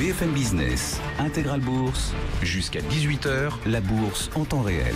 BFM Business, Intégral Bourse, jusqu'à 18h, la bourse en temps réel.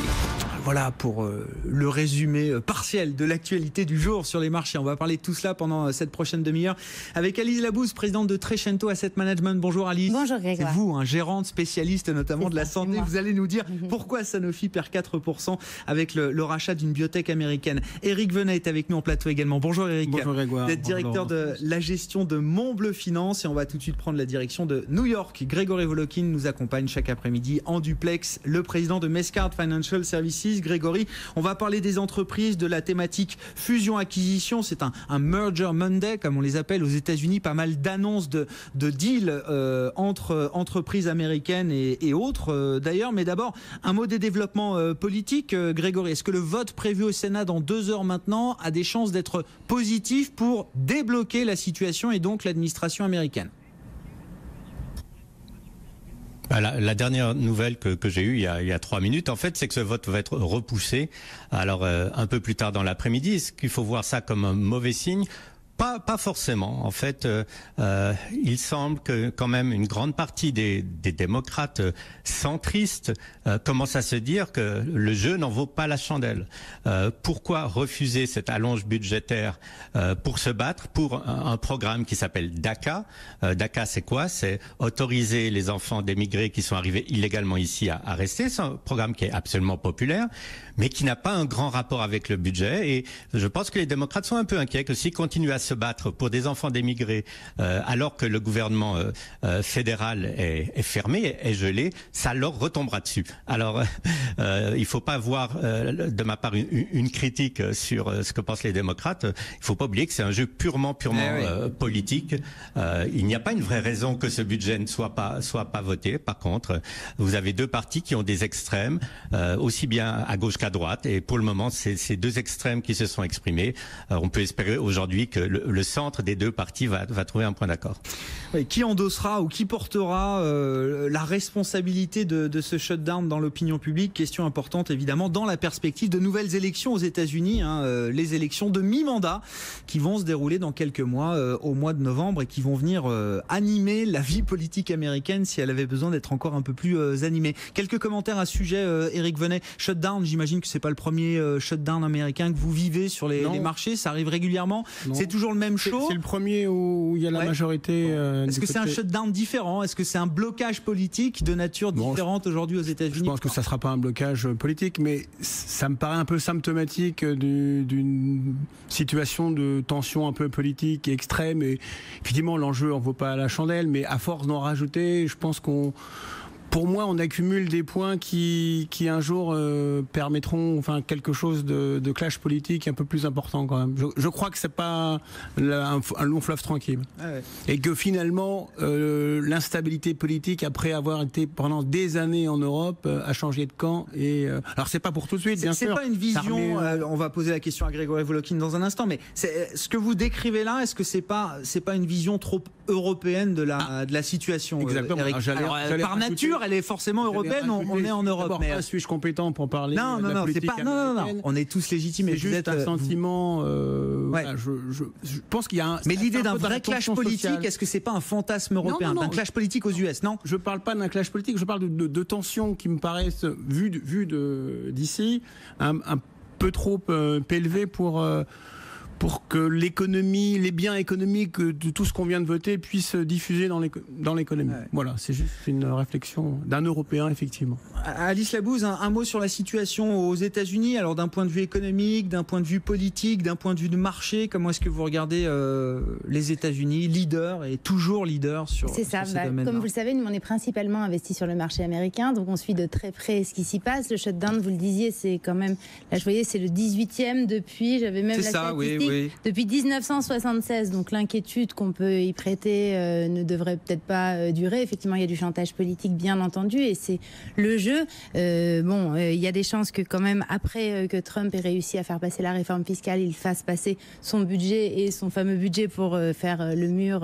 Voilà pour le résumé partiel de l'actualité du jour sur les marchés. On va parler de tout cela pendant cette prochaine demi-heure avec Alice Labouze, présidente de Trecento Asset Management. Bonjour Alice. Bonjour Grégoire. C'est vous, gérante spécialiste notamment de la santé. Vous allez nous dire pourquoi Sanofi perd 4% avec le rachat d'une biotech américaine. Éric Venet est avec nous en plateau également. Bonjour Éric. Bonjour Grégoire. Vous êtes directeur de la gestion de Montbleu Finance et on va tout de suite prendre la direction de New York. Grégory Volokin nous accompagne chaque après-midi en duplex, le président de Mescard Financial Services. Grégory, on va parler des entreprises, de la thématique fusion-acquisition. C'est un merger Monday, comme on les appelle aux États-Unis. Pas mal d'annonces de deals entre entreprises américaines et autres d'ailleurs. Mais d'abord, un mot des développements politiques. Grégory, est-ce que le vote prévu au Sénat dans 2 heures maintenant a des chances d'être positif pour débloquer la situation et donc l'administration américaine ? La dernière nouvelle que j'ai eue il y a 3 minutes, en fait, c'est que ce vote va être repoussé. Alors, un peu plus tard dans l'après-midi, est-ce qu'il faut voir ça comme un mauvais signe ? Pas forcément. En fait, il semble que quand même une grande partie des démocrates centristes commencent à se dire que le jeu n'en vaut pas la chandelle. Pourquoi refuser cette allonge budgétaire pour se battre pour un programme qui s'appelle DACA. DACA, c'est quoi ? C'est autoriser les enfants d'émigrés qui sont arrivés illégalement ici à rester. C'est un programme qui est absolument populaire, mais qui n'a pas un grand rapport avec le budget. Et je pense que les démocrates sont un peu inquiets que s'ils continuent à se battre pour des enfants d'émigrés alors que le gouvernement fédéral est fermé, est gelé, ça leur retombera dessus. Alors, il faut pas voir de ma part une critique sur ce que pensent les démocrates. Il faut pas oublier que c'est un jeu purement politique. Il n'y a pas une vraie raison que ce budget ne soit pas voté. Par contre, vous avez 2 partis qui ont des extrêmes, aussi bien à gauche qu'à droite. Et pour le moment, c'est ces 2 extrêmes qui se sont exprimés. On peut espérer aujourd'hui que le centre des 2 partis va trouver un point d'accord. Oui, qui endossera ou qui portera la responsabilité de ce shutdown dans l'opinion publique ? Question importante évidemment dans la perspective de nouvelles élections aux États-Unis, les élections de mi-mandat qui vont se dérouler dans quelques mois, au mois de novembre, et qui vont venir animer la vie politique américaine si elle avait besoin d'être encore un peu plus animée. Quelques commentaires à ce sujet, Éric Venet. Shutdown, j'imagine que c'est pas le premier shutdown américain que vous vivez sur les marchés. Ça arrive régulièrement. Non. C'est toujours le même show. C'est le premier où il y a la majorité. Est-ce que c'est un shutdown différent ? Est-ce que c'est un blocage politique de nature différente aujourd'hui aux États-Unis ? Je pense que ça ne sera pas un blocage politique, mais ça me paraît un peu symptomatique d'une situation de tension un peu politique extrême. Et effectivement, l'enjeu en vaut pas la chandelle, mais à force d'en rajouter, je pense pour moi, on accumule des points qui un jour permettront quelque chose de clash politique un peu plus important quand même. Je crois que c'est pas un long fleuve tranquille. Et que finalement, l'instabilité politique, après avoir été pendant des années en Europe, a changé de camp. Alors c'est pas pour tout de suite, bien sûr. C'est pas une vision, on va poser la question à Grégory Volokin dans un instant, mais ce que vous décrivez là, est-ce que c'est pas une vision trop européenne de la situation ? Exactement. Par nature, elle est forcément européenne, on est en Europe. Mais suis-je compétent pour parler de la politique américaine ? On est tous légitimes. C'est juste un sentiment. Je pense qu'il y a mais l'idée d'un vrai clash politique, sociale. Est-ce que c'est pas un fantasme européen, d'un clash politique aux US ? Non, je parle pas d'un clash politique. Je parle de tensions qui me paraissent, vues d'ici, un peu trop élevées pour que l'économie, les biens économiques de tout ce qu'on vient de voter puissent diffuser dans l'économie. Ouais. Voilà, c'est juste une réflexion d'un Européen, effectivement. Alice Labouze, un mot sur la situation aux États-Unis. Alors d'un point de vue économique, d'un point de vue politique, d'un point de vue de marché, comment est-ce que vous regardez les États-Unis, leader et toujours leader sur ces domaines-là ? Comme vous le savez, nous on est principalement investis sur le marché américain, donc on suit de très près ce qui s'y passe. Le shutdown, vous le disiez, c'est quand même, là je voyais, c'est le 18e depuis, j'avais même la statistique. Oui. Depuis 1976, donc l'inquiétude qu'on peut y prêter ne devrait peut-être pas durer. Effectivement, il y a du chantage politique, bien entendu, et c'est le jeu. Il y a des chances que quand même, après que Trump ait réussi à faire passer la réforme fiscale, il fasse passer son budget et son fameux budget pour faire le mur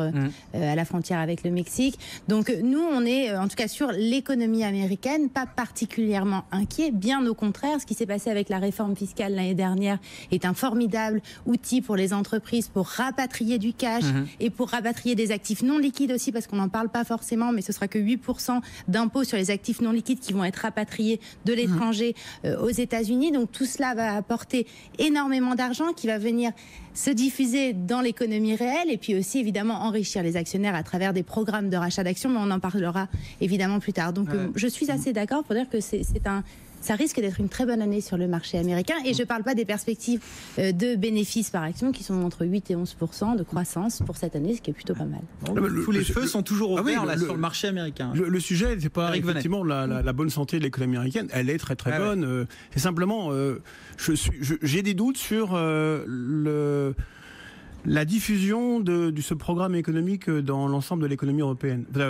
à la frontière avec le Mexique. Donc nous, on est en tout cas sur l'économie américaine, pas particulièrement inquiet, bien au contraire. Ce qui s'est passé avec la réforme fiscale l'année dernière est un formidable outil outil pour les entreprises pour rapatrier du cash et pour rapatrier des actifs non liquides aussi, parce qu'on n'en parle pas forcément, mais ce sera que 8% d'impôts sur les actifs non liquides qui vont être rapatriés de l'étranger aux États-Unis. Donc tout cela va apporter énormément d'argent qui va venir se diffuser dans l'économie réelle et puis aussi évidemment enrichir les actionnaires à travers des programmes de rachat d'actions, mais on en parlera évidemment plus tard. Donc je suis assez d'accord pour dire que ça risque d'être une très bonne année sur le marché américain. Et je ne parle pas des perspectives de bénéfices par action qui sont entre 8 et 11% de croissance pour cette année, ce qui est plutôt pas mal. Tous les feux sont toujours ouverts sur le marché américain. Le sujet, c'est pas effectivement la bonne santé de l'économie américaine. Elle est très très bonne. C'est simplement, j'ai des doutes sur la diffusion de ce programme économique dans l'ensemble de l'économie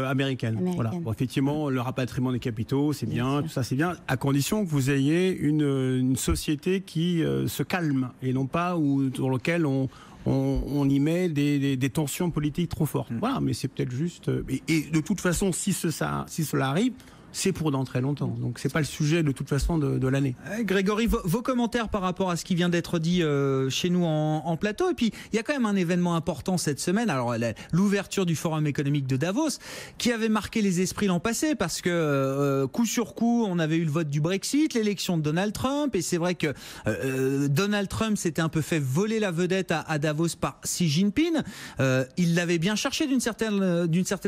américaine. Voilà. Bon, effectivement, le rapatriement des capitaux, c'est bien, tout ça c'est bien, à condition que vous ayez une société qui se calme et non pas dans lequel on y met des tensions politiques trop fortes. Voilà, mais c'est peut-être juste... Et de toute façon, si cela arrive, c'est pour dans très longtemps. Donc c'est pas le sujet de toute façon de l'année. Grégory, vos commentaires par rapport à ce qui vient d'être dit chez nous en plateau. Et puis il y a quand même un événement important cette semaine. Alors l'ouverture du Forum économique de Davos, qui avait marqué les esprits l'an passé, parce que coup sur coup, on avait eu le vote du Brexit, l'élection de Donald Trump, et c'est vrai que Donald Trump s'était un peu fait voler la vedette à Davos par Xi Jinping. Il l'avait bien cherché d'une certaine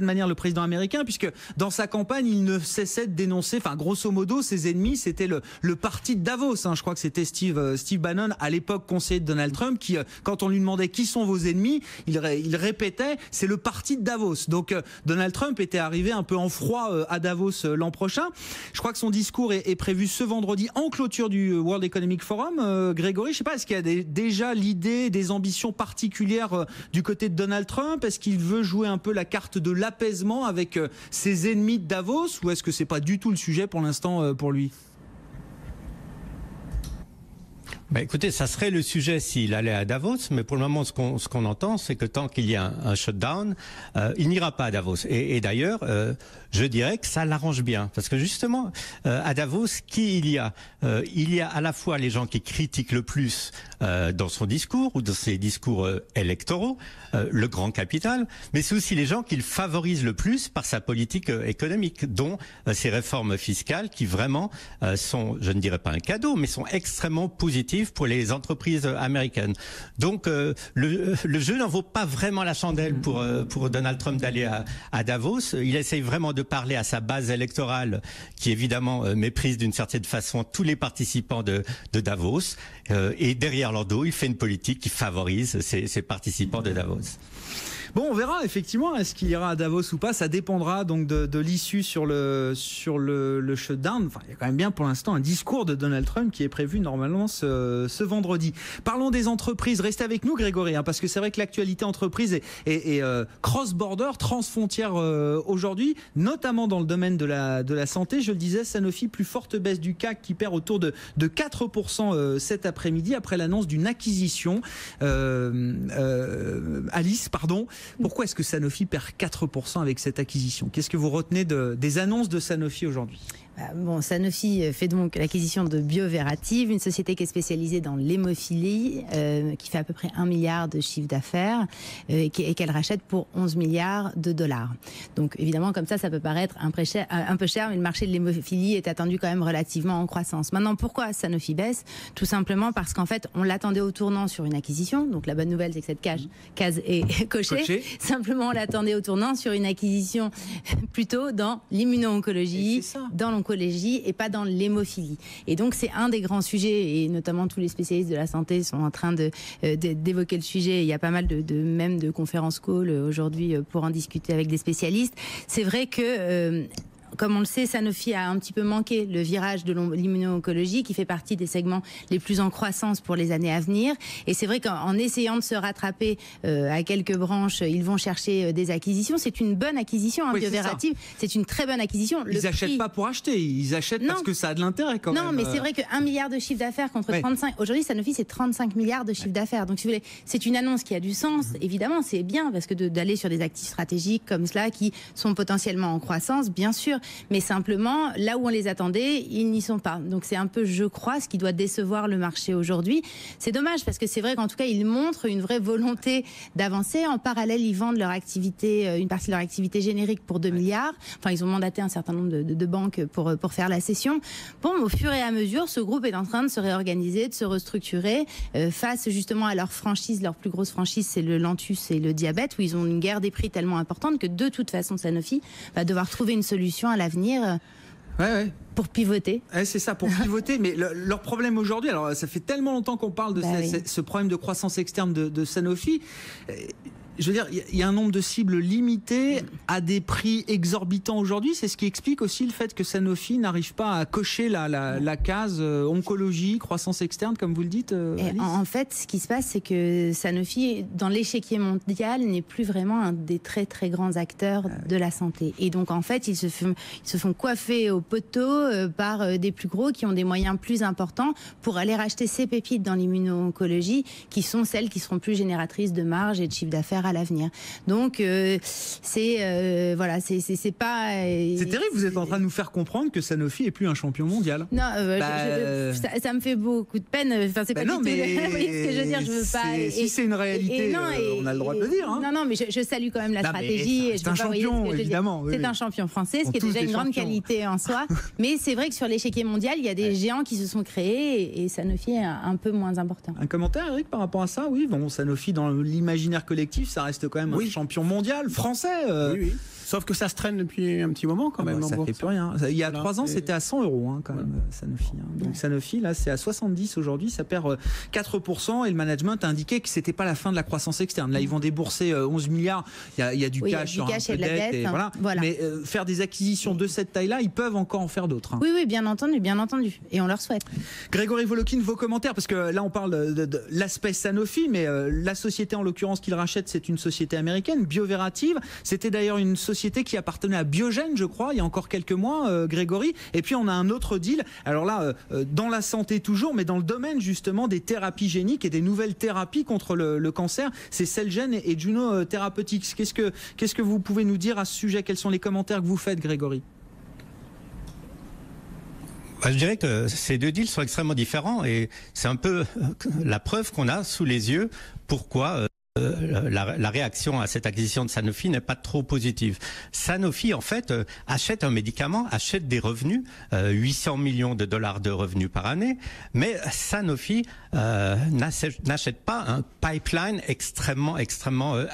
manière, le président américain, puisque dans sa campagne, il ne cessait de dénoncer, enfin grosso modo, ses ennemis, c'était le parti de Davos. Je crois que c'était Steve Bannon, à l'époque conseiller de Donald Trump, qui, quand on lui demandait qui sont vos ennemis, il répétait, c'est le parti de Davos. Donc Donald Trump était arrivé un peu en froid à Davos l'an prochain. Je crois que son discours est prévu ce vendredi en clôture du World Economic Forum. Grégory, je sais pas, est-ce qu'il y a déjà l'idée, des ambitions particulières du côté de Donald Trump? Est-ce qu'il veut jouer un peu la carte de l'apaisement avec ses ennemis de Davos, ou est-ce que c'est pas du tout le sujet pour l'instant pour lui? Écoutez, ça serait le sujet s'il allait à Davos, mais pour le moment, ce qu'on entend, c'est que tant qu'il y a un shutdown, il n'ira pas à Davos. Et d'ailleurs, je dirais que ça l'arrange bien, parce que justement, à Davos, il y a à la fois les gens qui critiquent le plus dans son discours ou dans ses discours électoraux, le grand capital, mais c'est aussi les gens qu'il favorise le plus par sa politique économique, dont ses réformes fiscales qui vraiment sont, je ne dirais pas un cadeau, mais sont extrêmement positives pour les entreprises américaines. Donc le jeu n'en vaut pas vraiment la chandelle pour Donald Trump d'aller à Davos. Il essaye vraiment de parler à sa base électorale qui évidemment méprise d'une certaine façon tous les participants de Davos. Et derrière leur dos, il fait une politique qui favorise ces participants de Davos. Bon, on verra effectivement, est-ce qu'il ira à Davos ou pas. Ça dépendra donc de l'issue sur le shutdown. Enfin, il y a quand même bien pour l'instant un discours de Donald Trump qui est prévu normalement ce vendredi. Parlons des entreprises. Restez avec nous, Grégory, parce que c'est vrai que l'actualité entreprise est cross-border, transfrontière aujourd'hui, notamment dans le domaine de la santé. Je le disais, Sanofi, plus forte baisse du CAC qui perd autour de 4% cet après-midi après l'annonce d'une acquisition. Alice, pardon. Pourquoi est-ce que Sanofi perd 4% avec cette acquisition? Qu'est-ce que vous retenez des annonces de Sanofi aujourd'hui? Bon, Sanofi fait donc l'acquisition de Bioverativ, une société qui est spécialisée dans l'hémophilie, qui fait à peu près 1 milliard de chiffre d'affaires et qu'elle rachète pour 11 milliards de dollars. Donc évidemment, comme ça peut paraître un peu cher, mais le marché de l'hémophilie est attendu quand même relativement en croissance. Maintenant, pourquoi Sanofi baisse? Tout simplement parce qu'en fait, on l'attendait au tournant sur une acquisition. Donc la bonne nouvelle, c'est que cette case est cochée. Simplement, on l'attendait au tournant sur une acquisition plutôt dans l'immuno-oncologie, dans l'oncologie et pas dans l'hémophilie. Et donc c'est un des grands sujets, et notamment tous les spécialistes de la santé sont en train d'évoquer le sujet. Il y a pas mal même de conférences call aujourd'hui pour en discuter avec des spécialistes. C'est vrai que comme on le sait, Sanofi a un petit peu manqué le virage de l'immuno-oncologie qui fait partie des segments les plus en croissance pour les années à venir. Et c'est vrai qu'en essayant de se rattraper à quelques branches, ils vont chercher des acquisitions. C'est une bonne acquisition, Bioverativ. C'est une très bonne acquisition. Ils n'achètent pas pour acheter, ils achètent parce que ça a de l'intérêt quand même. Non, mais c'est vrai que 1 milliard de chiffre d'affaires contre 35... Aujourd'hui, Sanofi, c'est 35 milliards de chiffre d'affaires. Donc, si vous voulez, c'est une annonce qui a du sens. Évidemment, c'est bien parce que d'aller sur des actifs stratégiques comme cela qui sont potentiellement en croissance, bien sûr. mais simplement, là où on les attendait, ils n'y sont pas. Donc c'est un peu, je crois, ce qui doit décevoir le marché aujourd'hui. C'est dommage, parce que c'est vrai qu'en tout cas, ils montrent une vraie volonté d'avancer. En parallèle, ils vendent leur activité, une partie de leur activité générique pour 2 milliards. Enfin, ils ont mandaté un certain nombre de banques pour faire la cession. Bon, au fur et à mesure, ce groupe est en train de se réorganiser, de se restructurer face justement à leur franchise. Leur plus grosse franchise, c'est le Lantus et le diabète, où ils ont une guerre des prix tellement importante que de toute façon, Sanofi va devoir trouver une solution à l'avenir. Pour pivoter. C'est ça, pour pivoter. Mais leur problème aujourd'hui, alors ça fait tellement longtemps qu'on parle de ce problème de croissance externe de Sanofi. Je veux dire, il y a un nombre de cibles limité à des prix exorbitants aujourd'hui. C'est ce qui explique aussi le fait que Sanofi n'arrive pas à cocher la case oncologie, croissance externe, comme vous le dites, Alice. En fait, ce qui se passe, c'est que Sanofi, dans l'échiquier mondial, n'est plus vraiment un des très très grands acteurs de la santé. Et donc, en fait, ils se font coiffer au poteau par des plus gros qui ont des moyens plus importants pour aller racheter ces pépites dans l'immuno-oncologie, qui sont celles qui seront plus génératrices de marge et de chiffre d'affaires à l'avenir. Donc c'est pas. C'est terrible. Vous êtes en train de nous faire comprendre que Sanofi est plus un champion mondial. Non, ça me fait beaucoup de peine. Enfin, c'est pas du tout. Vous voyez ce que je veux dire. Je veux pas. Si c'est une réalité, on a le droit de le dire. Hein. Non, mais je salue quand même la stratégie. C'est un champion, évidemment. C'est un champion français, ce qui est déjà une grande qualité en soi. Mais c'est vrai que sur l'échiquier mondial, il y a des géants qui se sont créés et Sanofi est un peu moins important. Un commentaire, Eric, par rapport à ça? Oui, bon, Sanofi dans l'imaginaire collectif, ça reste quand même un champion mondial français. Oui. Sauf que ça se traîne depuis un petit moment quand même. Ça fait plus rien. Il y a 3 ans, c'était à 100 € quand même, Sanofi. Donc Sanofi, là, c'est à 70 aujourd'hui. Ça perd 4%. Et le management a indiqué que c'était pas la fin de la croissance externe. Là, ils vont débourser 11 milliards. Il y a du cash sur un peu de dette. Et voilà. Mais faire des acquisitions de cette taille-là, ils peuvent encore en faire d'autres. Oui, bien entendu. Et on leur souhaite. Grégory Volokin, vos commentaires, parce que là, on parle de l'aspect Sanofi, mais la société, en l'occurrence, qu'il rachète, c'est une société américaine, Bioverativ. C'était d'ailleurs une société qui appartenait à Biogen, je crois, il y a encore quelques mois, Grégory. Et puis on a un autre deal, alors là, dans la santé toujours, mais dans le domaine justement des thérapies géniques et des nouvelles thérapies contre le cancer. C'est Celgene et Juno Therapeutics. Qu'est-ce que vous pouvez nous dire à ce sujet? Quels sont les commentaires que vous faites, Grégory? Je dirais que ces deux deals sont extrêmement différents et c'est un peu la preuve qu'on a sous les yeux pourquoi la réaction à cette acquisition de Sanofi n'est pas trop positive. Sanofi, en fait, achète un médicament, achète des revenus, 800 millions de dollars de revenus par année, mais Sanofi n'achète pas un pipeline extrêmement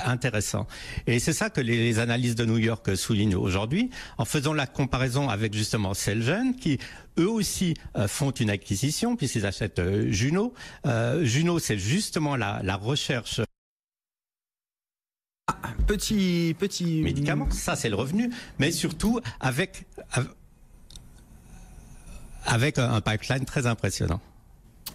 intéressant. Et c'est ça que les analyses de New York soulignent aujourd'hui, en faisant la comparaison avec justement Celgene, qui eux aussi font une acquisition, puisqu'ils achètent Juno. Juno, c'est justement la recherche petit médicament, ça c'est le revenu, mais surtout avec un pipeline très impressionnant.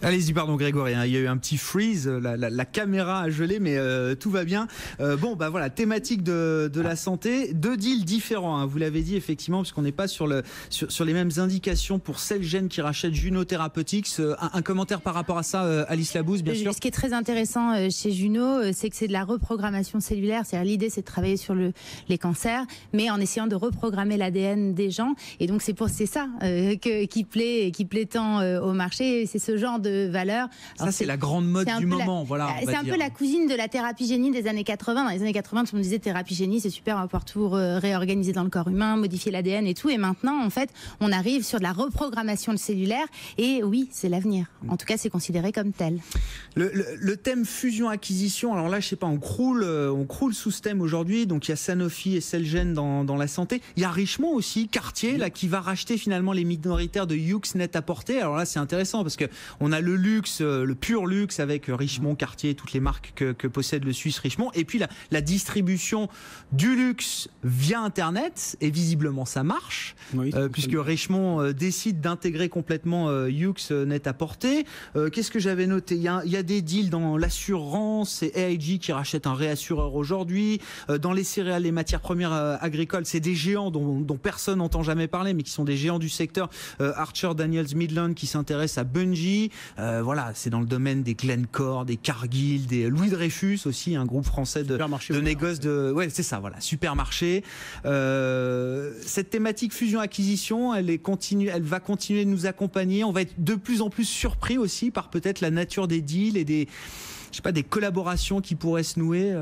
Allez-y, pardon Grégory, il y a eu un petit freeze, la caméra a gelé, mais tout va bien. Voilà, thématique de la santé, 2 deals différents, vous l'avez dit effectivement, puisqu'on n'est pas sur les mêmes indications pour Celgene qui rachète Juno Therapeutics. Un commentaire par rapport à ça, Alice Labousse, bien sûr. Ce qui est très intéressant chez Juno, c'est que c'est de la reprogrammation cellulaire, c'est-à-dire l'idée c'est de travailler sur les cancers, mais en essayant de reprogrammer l'ADN des gens, et donc c'est ça qui plaît tant au marché, c'est ce genre de valeur. Ça, c'est la grande mode du moment. Voilà, c'est un peu la cousine de la thérapie génie des années 80. Dans les années 80, tout le monde disait thérapie génie, c'est super, on va pouvoir tout réorganiser dans le corps humain, modifier l'ADN et tout. Et maintenant, en fait, on arrive sur de la reprogrammation cellulaire. Et oui, c'est l'avenir. En tout cas, c'est considéré comme tel. Le thème fusion-acquisition, alors là, je sais pas, on croule sous ce thème aujourd'hui. Donc, il y a Sanofi et Celgene dans la santé. Il y a Richemont aussi, Cartier, là, qui va racheter finalement les minoritaires de Hughes Net-à-Porter. Alors là, c'est intéressant parce que on a le luxe, le pur luxe avec Richemont, Cartier, toutes les marques que possède le Suisse Richemont. Et puis la distribution du luxe via Internet. Et visiblement, ça marche. Oui, puisque Richemont décide d'intégrer complètement Hughes Net-à-Porter. Qu'est-ce que j'avais noté? Il y a des deals dans l'assurance. C'est AIG qui rachète un réassureur aujourd'hui. Dans les céréales, les matières premières agricoles, c'est des géants dont personne n'entend jamais parler, mais qui sont des géants du secteur. Archer Daniels Midland qui s'intéresse à Bunge. Voilà, c'est dans le domaine des Glencore, des Cargill, des Louis Dreyfus aussi, un groupe français de négoce de... Ouais, c'est ça, voilà, supermarché. Cette thématique fusion-acquisition, elle va continuer de nous accompagner. On va être de plus en plus surpris aussi par peut-être la nature des deals et des collaborations qui pourraient se nouer.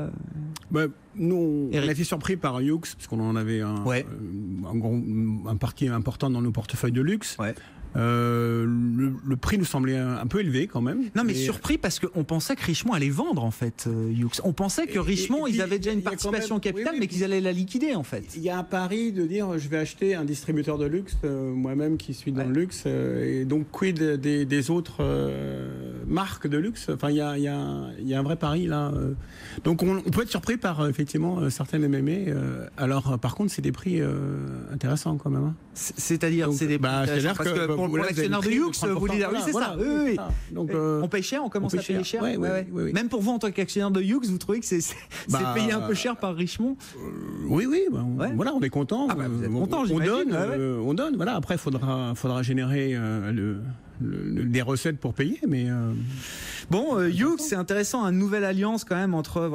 Nous, on a été surpris par Hughes, parce qu'on en avait un parti important dans nos portefeuilles de luxe. Ouais. Le prix nous semblait un peu élevé quand même. Non, mais surpris parce qu'on pensait que Richemont allait vendre en fait Hughes. On pensait que Richemont, ils avaient déjà une participation au capital, mais qu'ils allaient la liquider en fait. Il y a un pari de dire je vais acheter un distributeur de luxe, moi-même qui suis dans le luxe, et donc quid des autres marques de luxe. Enfin, il y a un vrai pari là. Donc on peut être surpris par effectivement certaines MMA. Alors par contre, c'est des prix intéressants quand même. Hein. C'est-à-dire, c'est des prix intéressants parce que pour l'actionnaire de Hughes, vous dites, oui, c'est ça. Oui. Donc, on paye cher, on commence à payer cher. Oui. Même pour vous, en tant qu'actionnaire de Hughes, vous trouvez que c'est payé un peu cher par Richemont? Oui. Voilà, on est content. Vous êtes content, on donne. Voilà, après, il faudra générer des recettes pour payer, mais... Bon, Hughes, c'est intéressant, une nouvelle alliance quand même entre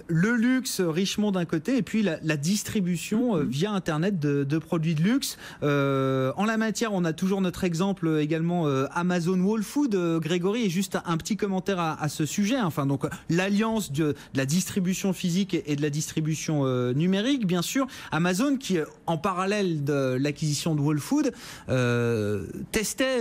le luxe Richemont d'un côté et puis la distribution via Internet de produits de luxe. En la matière, on a toujours notre exemple également Amazon Whole Food. Grégory, et juste un petit commentaire à ce sujet. Enfin, donc l'alliance de la distribution physique et de la distribution numérique, bien sûr. Amazon qui, en parallèle de l'acquisition de Whole Food, testait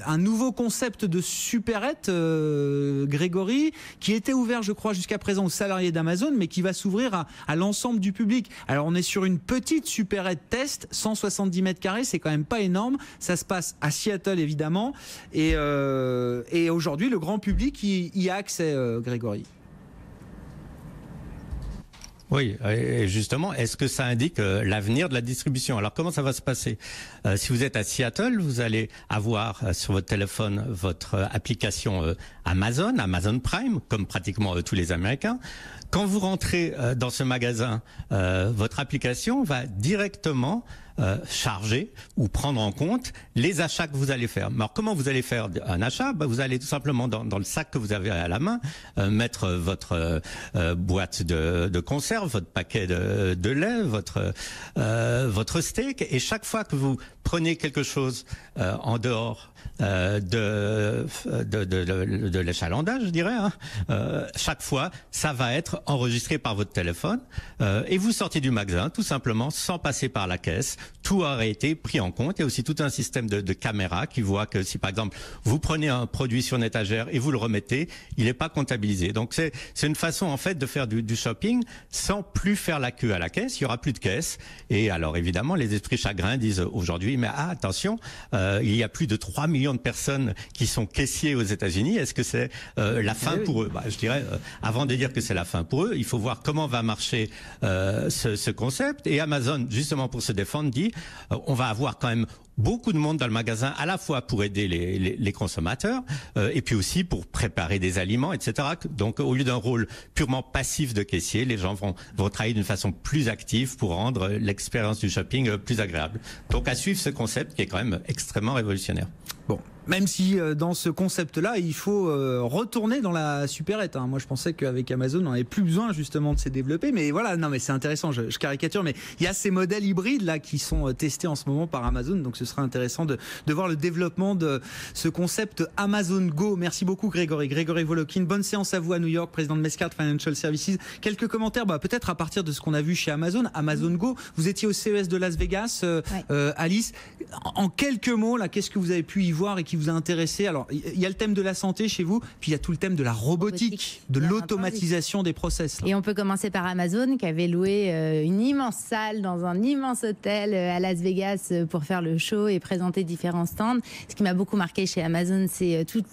un nouveau concept de supérette, Grégory, qui était ouvert, je crois, jusqu'à présent aux salariés d'Amazon, mais qui va s'ouvrir à l'ensemble du public. Alors, on est sur une petite supérette test, 170 mètres carrés, c'est quand même pas énorme. Ça se passe à Seattle, évidemment. Et aujourd'hui, le grand public y a accès, Grégory. Oui, et justement, est-ce que ça indique l'avenir de la distribution? Alors, comment ça va se passer? Si vous êtes à Seattle, vous allez avoir sur votre téléphone votre application Amazon Prime, comme pratiquement tous les Américains. Quand vous rentrez dans ce magasin, votre application va directement charger ou prendre en compte les achats que vous allez faire. Alors comment vous allez faire un achat? Vous allez tout simplement dans le sac que vous avez à la main mettre votre boîte de conserve, votre paquet de lait, votre steak, et chaque fois que vous prenez quelque chose en dehors de l'échalandage, je dirais, chaque fois ça va être enregistré par votre téléphone et vous sortez du magasin tout simplement sans passer par la caisse. Tout aurait été pris en compte. Il y a aussi tout un système de caméra qui voit que si par exemple vous prenez un produit sur une étagère et vous le remettez, il n'est pas comptabilisé. Donc c'est une façon en fait de faire du shopping sans plus faire la queue à la caisse. Il y aura plus de caisse. Et alors évidemment les esprits chagrins disent aujourd'hui mais attention, il y a plus de 3 millions de personnes qui sont caissiers aux États-Unis. Est-ce que c'est la fin pour eux? Je dirais avant de dire que c'est la fin pour eux, il faut voir comment va marcher ce concept. Et Amazon, justement pour se défendre, dit on va avoir quand même beaucoup de monde dans le magasin, à la fois pour aider les consommateurs et puis aussi pour préparer des aliments, etc. Donc au lieu d'un rôle purement passif de caissier, les gens vont travailler d'une façon plus active pour rendre l'expérience du shopping plus agréable. Donc à suivre ce concept qui est quand même extrêmement révolutionnaire. Bon, même si dans ce concept-là, il faut retourner dans la supérette. Moi, je pensais qu'avec Amazon, on n'avait plus besoin justement de se développer. Mais voilà, non, mais c'est intéressant, je caricature. Mais il y a ces modèles hybrides là qui sont testés en ce moment par Amazon. Donc, ce sera intéressant de voir le développement de ce concept Amazon Go. Merci beaucoup, Grégory. Grégory Volokin, bonne séance à vous à New York, président de Mescart Financial Services. Quelques commentaires, peut-être à partir de ce qu'on a vu chez Amazon. Amazon Go, vous étiez au CES de Las Vegas, Alice. En quelques mots, là, qu'est-ce que vous avez pu y voir et qui vous a intéressé? Alors, il y a le thème de la santé chez vous, puis il y a tout le thème de la robotique, de l'automatisation des process. Et on peut commencer par Amazon, qui avait loué une immense salle dans un immense hôtel à Las Vegas pour faire le show et présenter différents stands. Ce qui m'a beaucoup marqué chez Amazon, c'est tous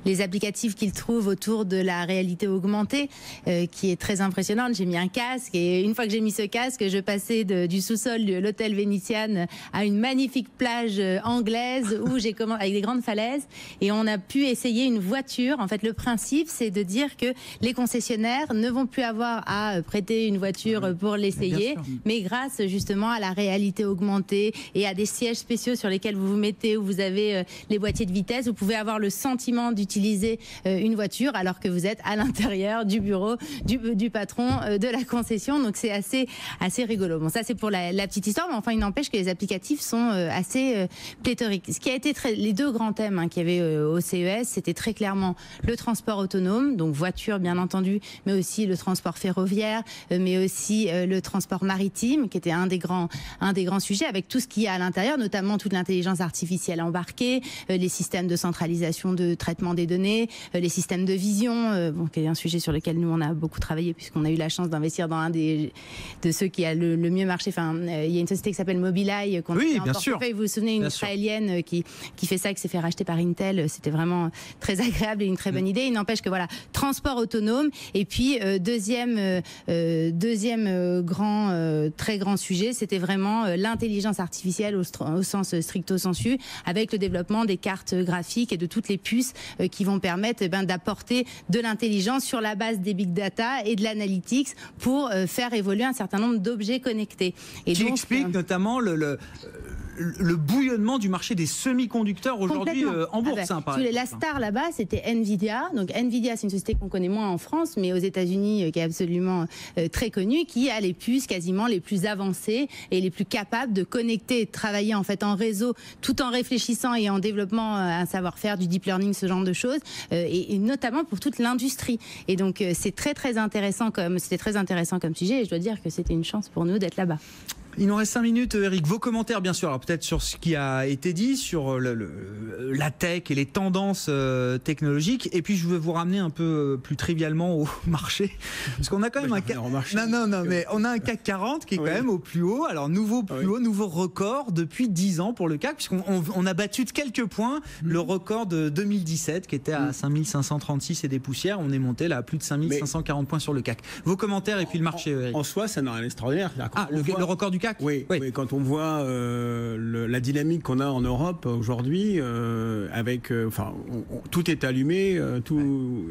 les applicatifs qu'ils trouvent autour de la réalité augmentée, qui est très impressionnante. J'ai mis un casque et une fois que j'ai mis ce casque, je passais du sous-sol de l'hôtel Vénitian à une magnifique plage anglaise où j'ai commencé avec des grandes falaise et on a pu essayer une voiture. En fait, le principe, c'est de dire que les concessionnaires ne vont plus avoir à prêter une voiture pour l'essayer, mais grâce justement à la réalité augmentée et à des sièges spéciaux sur lesquels vous vous mettez, où vous avez les boîtiers de vitesse, vous pouvez avoir le sentiment d'utiliser une voiture alors que vous êtes à l'intérieur du bureau du patron de la concession. Donc c'est assez rigolo. Bon, ça c'est pour la petite histoire, mais enfin il n'empêche que les applicatifs sont assez pléthoriques. Ce qui a été les deux grands thèmes qu'il y avait au CES, c'était très clairement le transport autonome, donc voiture bien entendu, mais aussi le transport ferroviaire, mais aussi le transport maritime, qui était un des grands sujets, avec tout ce qu'il y a à l'intérieur, notamment toute l'intelligence artificielle embarquée, les systèmes de centralisation de traitement des données, les systèmes de vision, qui est un sujet sur lequel nous on a beaucoup travaillé puisqu'on a eu la chance d'investir dans un de ceux qui a le mieux marché. Enfin, il y a une société qui s'appelle Mobileye qu'on a en portefeuille. Vous vous souvenez, une israélienne qui fait ça, qui s'est fait racheter par Intel. C'était vraiment très agréable et une très bonne idée. Il n'empêche que voilà, transport autonome. Et puis deuxième très grand sujet, c'était vraiment l'intelligence artificielle au sens stricto sensu, avec le développement des cartes graphiques et de toutes les puces qui vont permettre d'apporter de l'intelligence sur la base des big data et de l'analytics pour faire évoluer un certain nombre d'objets connectés. Et qui explique notamment le bouillonnement du marché des semi-conducteurs aujourd'hui en bourse. La star là-bas, c'était Nvidia. Donc Nvidia, c'est une société qu'on connaît moins en France, mais aux États-Unis, qui est absolument très connue, qui a les puces quasiment les plus avancées et les plus capables de connecter et de travailler en fait en réseau, tout en réfléchissant et en développant un savoir-faire, du deep learning, ce genre de choses, et notamment pour toute l'industrie. Et donc c'est très intéressant c'était très intéressant comme sujet. Et je dois dire que c'était une chance pour nous d'être là-bas. Il nous reste 5 minutes, Eric. Vos commentaires, bien sûr. Alors peut-être sur ce qui a été dit, sur la tech et les tendances technologiques. Et puis je veux vous ramener un peu plus trivialement au marché, parce qu'on a quand même mais on a un CAC 40 qui est quand même au plus haut. Alors nouveau record depuis 10 ans pour le CAC, puisqu'on a battu de quelques points le record de 2017 qui était à 5536 et des poussières. On est monté là à plus de 5540 points sur le CAC. Vos commentaires et puis le marché, Eric. En soi, ça n'a rien d'extraordinaire. Le record du CAC. Oui. Quand on voit la dynamique qu'on a en Europe aujourd'hui, avec, tout est allumé,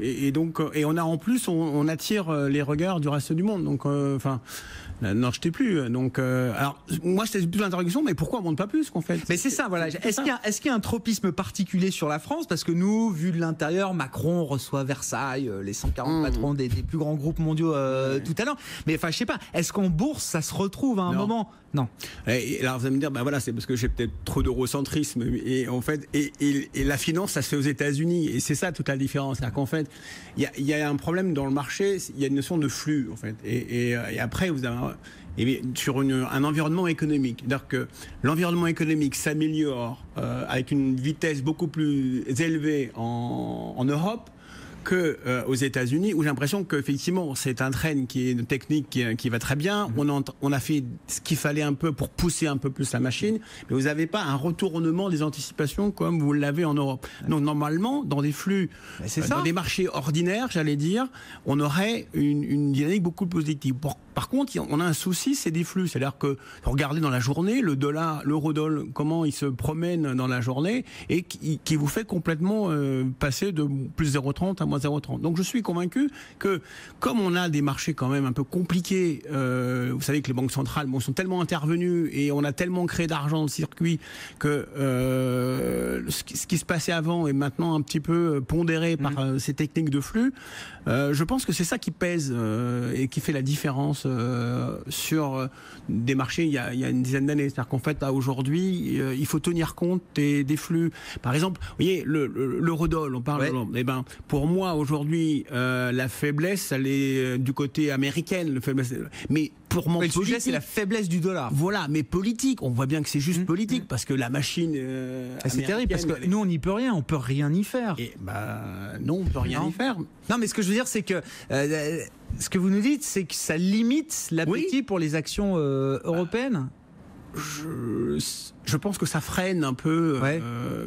et on a en plus, on attire les regards du reste du monde. Donc, n'en jetez plus. Donc, alors, moi, c'était plus l'interrogation, mais pourquoi on ne monte pas plus, qu'en fait? Mais c'est ça, voilà. Est-ce qu'il y a un tropisme particulier sur la France? Parce que nous, vu de l'intérieur, Macron reçoit Versailles, les 140 patrons des plus grands groupes mondiaux tout à l'heure. Mais je sais pas, est-ce qu'en bourse, ça se retrouve à un moment? Non. Et alors, vous allez me dire, c'est parce que j'ai peut-être trop d'eurocentrisme. Et en fait, et la finance, ça se fait aux États-Unis. Et c'est ça toute la différence. C'est-à-dire qu'en fait, il y a un problème dans le marché, il y a une notion de flux, en fait. Et après, vous avez sur un environnement économique. C'est-à-dire que l'environnement économique s'améliore avec une vitesse beaucoup plus élevée en Europe qu'aux États-Unis, où j'ai l'impression qu'effectivement c'est un trend qui est une technique qui va très bien. On a fait ce qu'il fallait un peu pour pousser un peu plus la machine, mais vous n'avez pas un retournement des anticipations comme vous l'avez en Europe. Donc normalement, dans des flux, dans des marchés ordinaires, j'allais dire, on aurait une dynamique beaucoup plus positive. Par contre, on a un souci, c'est des flux. C'est-à-dire que regardez dans la journée, l'euro-dollar, comment il se promène dans la journée et qui vous fait complètement passer de plus 0,30 à moins 0,30. Donc je suis convaincu que comme on a des marchés quand même un peu compliqués, vous savez que les banques centrales sont tellement intervenues et on a tellement créé d'argent dans le circuit que ce qui se passait avant est maintenant un petit peu pondéré par ces techniques de flux. Je pense que c'est ça qui pèse et qui fait la différence sur des marchés il y a une dizaine d'années. C'est-à-dire qu'en fait, aujourd'hui, il faut tenir compte des flux. Par exemple, vous voyez, l'eurodoll, on parle. Ouais. Pour moi, aujourd'hui, la faiblesse, elle est du côté américain. Mais purement politique. Le sujet, c'est la faiblesse du dollar. Voilà, mais politique. On voit bien que c'est juste politique parce que la machine. C'est terrible parce que nous, on n'y peut rien. On peut rien y faire. Et non, on peut rien y faire. Non, mais ce que je veux dire, c'est que ce que vous nous dites, c'est que ça limite l'appétit pour les actions européennes. je pense que ça freine un peu,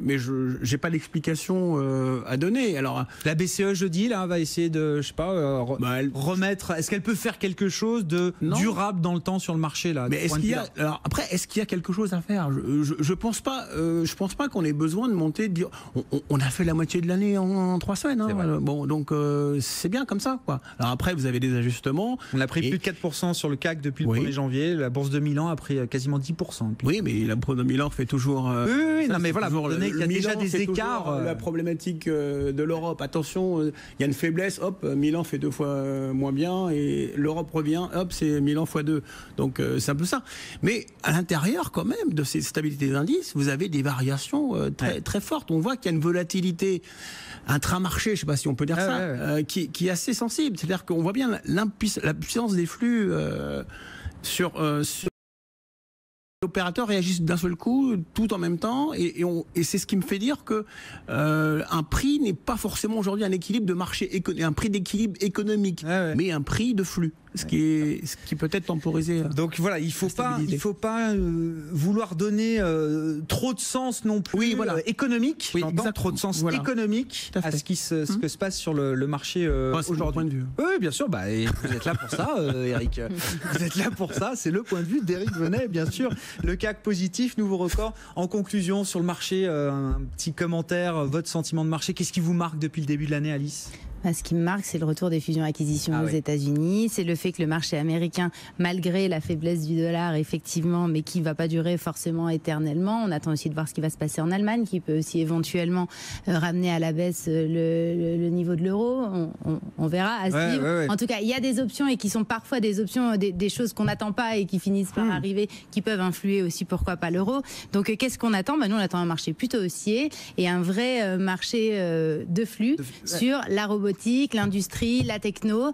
mais je n'ai pas d'explication à donner. Alors, la BCE jeudi là va essayer de, je sais pas, remettre. Est-ce qu'elle peut faire quelque chose de durable dans le temps sur le marché là? Mais est-ce qu'il y a quelque chose à faire? Je pense pas. Je pense pas qu'on ait besoin de monter, de dire on a fait la moitié de l'année en 3 semaines. Hein. Bon, donc c'est bien comme ça, quoi. Alors après, vous avez des ajustements. On a pris plus de 4% sur le CAC depuis le 1er janvier. La bourse de Milan a pris quasiment 10%. Oui, mais la bourse de Milan fait toujours. Oui, non, mais voilà, il y a déjà des écarts. La problématique de l'Europe. Attention, il y a une faiblesse. Hop, Milan fait 2 fois moins bien et l'Europe revient. Hop, c'est Milan x2. Donc c'est un peu ça. Mais à l'intérieur, quand même, de ces stabilités d'indices, vous avez des variations très fortes. On voit qu'il y a une volatilité intramarché, je ne sais pas si on peut dire qui est assez sensible. C'est-à-dire qu'on voit bien la puissance des flux sur l'opérateur réagissent d'un seul coup, tout en même temps, et c'est ce qui me fait dire que un prix n'est pas forcément aujourd'hui un équilibre de marché, un prix d'équilibre économique, mais un prix de flux. Ce qui peut être temporisé. Donc voilà, il faut pas vouloir donner trop de sens non plus économique. Trop de sens économique à ce que se passe sur le marché aujourd'hui. Point de vue. Oui, bien sûr. Et vous êtes là pour ça, Eric. Vous êtes là pour ça. C'est le point de vue d'Eric Venet, bien sûr. Le CAC positif, nouveau record. En conclusion sur le marché, un petit commentaire, votre sentiment de marché. Qu'est-ce qui vous marque depuis le début de l'année, Alice? Ce qui me marque, c'est le retour des fusions-acquisitions aux États-Unis. C'est le fait que le marché américain, malgré la faiblesse du dollar, effectivement, mais qui ne va pas durer forcément éternellement. On attend aussi de voir ce qui va se passer en Allemagne, qui peut aussi éventuellement ramener à la baisse le niveau de l'euro. On verra à suivre. En tout cas, il y a des options et qui sont parfois des options, des choses qu'on n'attend pas et qui finissent par arriver, qui peuvent influer aussi, pourquoi pas, l'euro. Donc, qu'est-ce qu'on attend? Nous, on attend un marché plutôt haussier et un vrai marché de flux sur la robotique, l'industrie, la techno,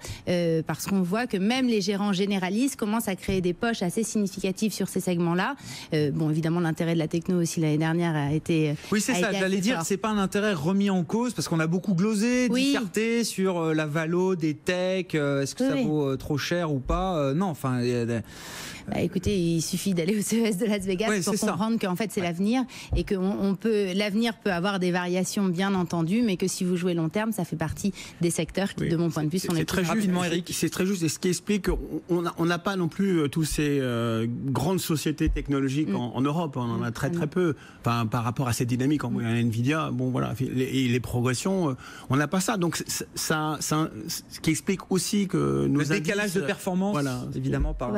parce qu'on voit que même les gérants généralistes commencent à créer des poches assez significatives sur ces segments-là. Évidemment, l'intérêt de la techno aussi l'année dernière a été... Oui, c'est ça, j'allais dire, c'est pas un intérêt remis en cause, parce qu'on a beaucoup glosé, disserté sur la valo des techs, est-ce que ça vaut trop cher ou pas? Non, enfin... écoutez, il suffit d'aller au CES de Las Vegas pour comprendre qu'en fait c'est l'avenir et que l'avenir peut avoir des variations bien entendu, mais que si vous jouez long terme, ça fait partie des secteurs qui, de mon point de vue, sont les plus rapidement, Eric. C'est très juste, et ce qui explique qu'on n'a pas non plus tous ces grandes sociétés technologiques en Europe. On en a très peu. Enfin, par rapport à cette dynamique, en Nvidia, les progressions, on n'a pas ça. Donc ça, ce qui explique aussi que le décalage de performance, évidemment, par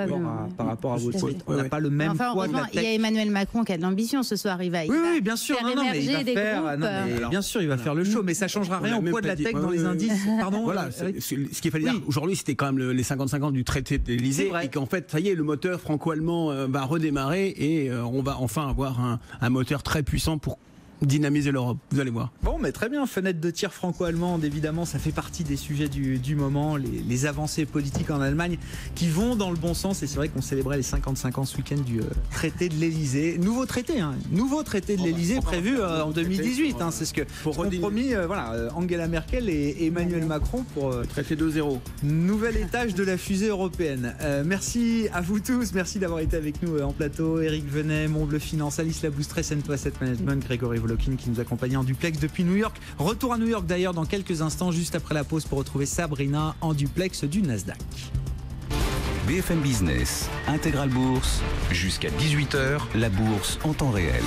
rapport à votre suite. On n'a pas le même poids de la tech. Il y a Emmanuel Macron qui a de l'ambition ce soir. Il va bien sûr. Mais il va faire, bien sûr, il va faire le show, mais ça changera rien au poids de la tech dans les indices. Pardon. Voilà, ce qu'il fallait dire aujourd'hui, c'était quand même les 50-50 du traité de l'Élysée, et qu'en fait, ça y est, le moteur franco-allemand va redémarrer et on va enfin avoir un moteur très puissant pour dynamiser l'Europe, vous allez voir. Bon, mais très bien, fenêtre de tir franco-allemande, évidemment, ça fait partie des sujets du moment, les avancées politiques en Allemagne qui vont dans le bon sens, et c'est vrai qu'on célébrait les 55 ans ce week-end du traité de l'Élysée. Nouveau traité de l'Élysée prévu en 2018, c'est ce que ont promis Angela Merkel et Emmanuel Macron pour traité 2-0. Nouvel étage de la fusée européenne. Merci à vous tous, merci d'avoir été avec nous en plateau. Eric Venet, Montbleu Finance, Alice Laboustré, Cento Asset Management, Grégory Volokin qui nous accompagne en duplex depuis New York. Retour à New York d'ailleurs dans quelques instants, juste après la pause, pour retrouver Sabrina en duplex du Nasdaq. BFM Business, Intégral Bourse, jusqu'à 18h, la bourse en temps réel.